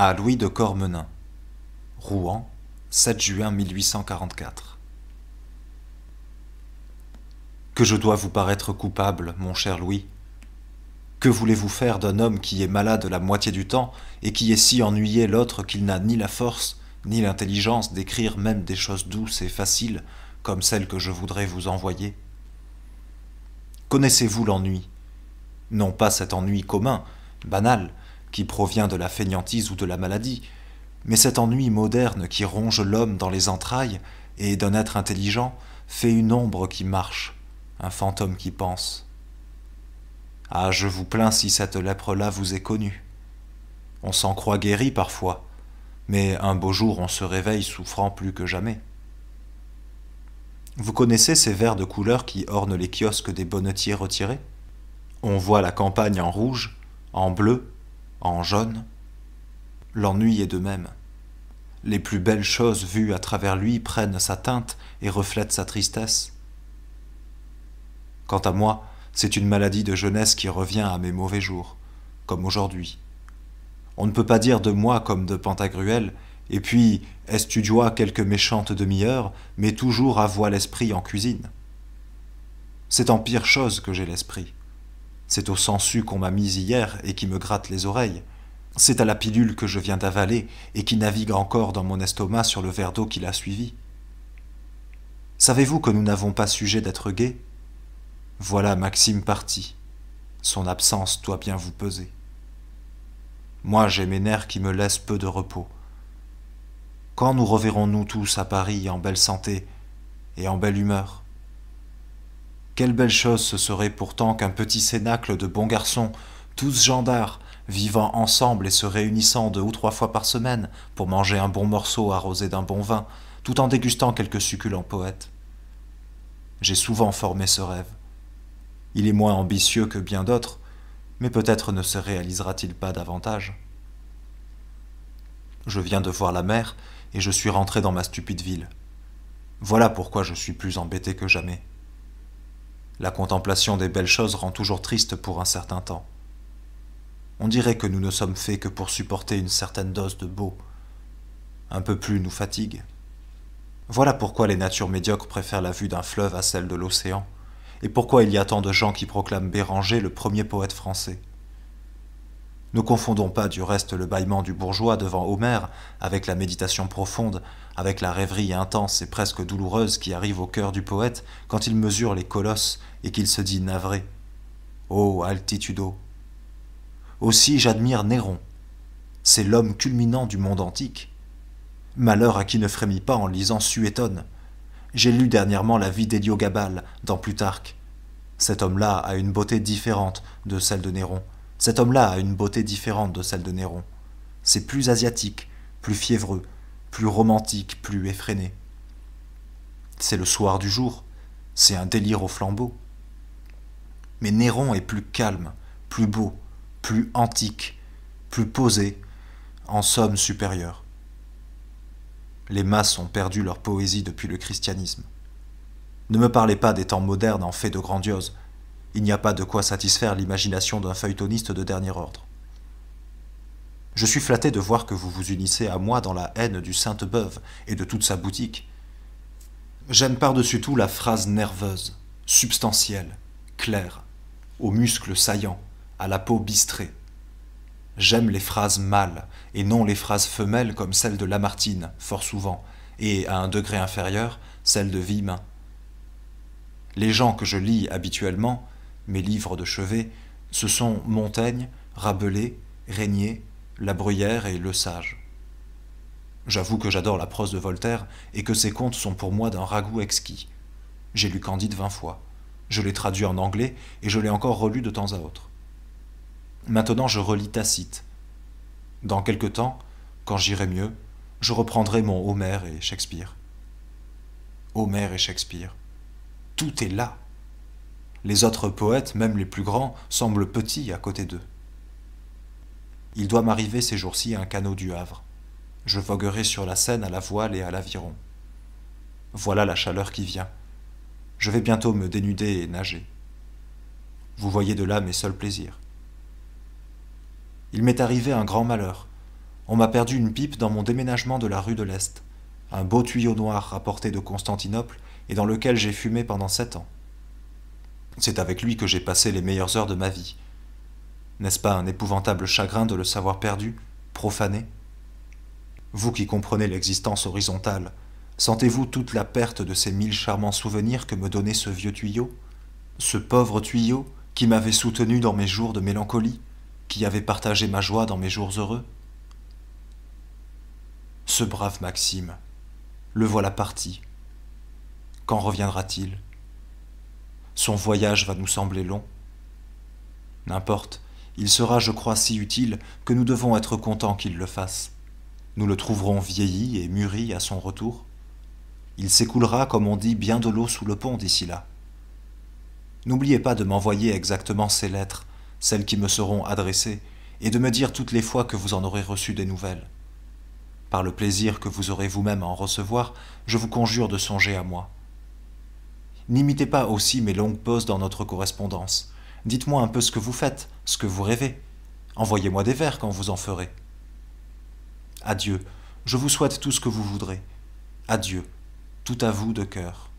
À Louis de Cormenin, Rouen, 7 juin 1844. Que je dois vous paraître coupable, mon cher Louis. Que voulez-vous faire d'un homme qui est malade la moitié du temps et qui est si ennuyé l'autre qu'il n'a ni la force ni l'intelligence d'écrire même des choses douces et faciles comme celles que je voudrais vous envoyer? Connaissez-vous l'ennui? Non pas cet ennui commun, banal, qui provient de la fainéantise ou de la maladie, mais cet ennui moderne qui ronge l'homme dans les entrailles et, d'un être intelligent, fait une ombre qui marche, un fantôme qui pense. Ah, je vous plains si cette lèpre-là vous est connue. On s'en croit guéri parfois, mais un beau jour on se réveille souffrant plus que jamais. Vous connaissez ces verres de couleur qui ornent les kiosques des bonnetiers retirés? On voit la campagne en rouge, en bleu, en jaune. L'ennui est de même. Les plus belles choses vues à travers lui prennent sa teinte et reflètent sa tristesse. Quant à moi, c'est une maladie de jeunesse qui revient à mes mauvais jours, comme aujourd'hui. On ne peut pas dire de moi comme de Pantagruel, et puis estudois quelques méchantes demi-heures, mais toujours avoua l'esprit en cuisine. C'est en pire chose que j'ai l'esprit. C'est au sangsue qu'on m'a mis hier et qui me gratte les oreilles. C'est à la pilule que je viens d'avaler et qui navigue encore dans mon estomac sur le verre d'eau qui l'a suivi. Savez-vous que nous n'avons pas sujet d'être gais? Voilà Maxime parti. Son absence doit bien vous peser. Moi, j'ai mes nerfs qui me laissent peu de repos. Quand nous reverrons-nous tous à Paris en belle santé et en belle humeur? Quelle belle chose ce serait pourtant qu'un petit cénacle de bons garçons, tous gendarmes, vivant ensemble et se réunissant 2 ou 3 fois par semaine pour manger un bon morceau arrosé d'un bon vin, tout en dégustant quelques succulents poètes. J'ai souvent formé ce rêve. Il est moins ambitieux que bien d'autres, mais peut-être ne se réalisera-t-il pas davantage. Je viens de voir la mer et je suis rentré dans ma stupide ville. Voilà pourquoi je suis plus embêté que jamais. La contemplation des belles choses rend toujours triste pour un certain temps. On dirait que nous ne sommes faits que pour supporter une certaine dose de beau. Un peu plus nous fatigue. Voilà pourquoi les natures médiocres préfèrent la vue d'un fleuve à celle de l'océan, et pourquoi il y a tant de gens qui proclament Béranger le premier poète français. Ne confondons pas du reste le bâillement du bourgeois devant Homère avec la méditation profonde, avec la rêverie intense et presque douloureuse qui arrive au cœur du poète quand il mesure les colosses et qu'il se dit navré. Oh, altitudo! Aussi j'admire Néron. C'est l'homme culminant du monde antique. Malheur à qui ne frémit pas en lisant Suétone. J'ai lu dernièrement la vie d'Héliogabale dans Plutarque. Cet homme-là a une beauté différente de celle de Néron. Cet homme-là a une beauté différente de celle de Néron. C'est plus asiatique, plus fiévreux, plus romantique, plus effréné. C'est le soir du jour, c'est un délire au flambeau. Mais Néron est plus calme, plus beau, plus antique, plus posé, en somme supérieure. Les masses ont perdu leur poésie depuis le christianisme. Ne me parlez pas des temps modernes en fait de grandiose. Il n'y a pas de quoi satisfaire l'imagination d'un feuilletoniste de dernier ordre. Je suis flatté de voir que vous vous unissez à moi dans la haine du Sainte-Beuve et de toute sa boutique. J'aime par-dessus tout la phrase nerveuse, substantielle, claire, aux muscles saillants, à la peau bistrée. J'aime les phrases mâles et non les phrases femelles comme celle de Lamartine, fort souvent, et, à un degré inférieur, celle de Villemin. Les gens que je lis habituellement, mes livres de chevet, ce sont Montaigne, Rabelais, Régnier, La Bruyère et Le Sage. J'avoue que j'adore la prose de Voltaire et que ses contes sont pour moi d'un ragoût exquis. J'ai lu Candide 20 fois. Je l'ai traduit en anglais et je l'ai encore relu de temps à autre. Maintenant je relis Tacite. Dans quelque temps, quand j'irai mieux, je reprendrai mon Homère et Shakespeare. Homère et Shakespeare. Tout est là. Les autres poètes, même les plus grands, semblent petits à côté d'eux. Il doit m'arriver ces jours-ci un canot du Havre. Je voguerai sur la Seine à la voile et à l'aviron. Voilà la chaleur qui vient. Je vais bientôt me dénuder et nager. Vous voyez de là mes seuls plaisirs. Il m'est arrivé un grand malheur. On m'a perdu une pipe dans mon déménagement de la rue de l'Est, un beau tuyau noir rapporté de Constantinople et dans lequel j'ai fumé pendant 7 ans. C'est avec lui que j'ai passé les meilleures heures de ma vie. N'est-ce pas un épouvantable chagrin de le savoir perdu, profané? Vous qui comprenez l'existence horizontale, sentez-vous toute la perte de ces 1000 charmants souvenirs que me donnait ce vieux tuyau? Ce pauvre tuyau qui m'avait soutenu dans mes jours de mélancolie, qui avait partagé ma joie dans mes jours heureux? Ce brave Maxime, le voilà parti. Quand reviendra-t-il? Son voyage va nous sembler long. N'importe, il sera, je crois, si utile que nous devons être contents qu'il le fasse. Nous le trouverons vieilli et mûri à son retour. Il s'écoulera, comme on dit, bien de l'eau sous le pont d'ici là. N'oubliez pas de m'envoyer exactement ces lettres, celles qui me seront adressées, et de me dire toutes les fois que vous en aurez reçu des nouvelles. Par le plaisir que vous aurez vous-même à en recevoir, je vous conjure de songer à moi. N'imitez pas aussi mes longues pauses dans notre correspondance. Dites-moi un peu ce que vous faites, ce que vous rêvez. Envoyez-moi des vers quand vous en ferez. Adieu, je vous souhaite tout ce que vous voudrez. Adieu, tout à vous de cœur.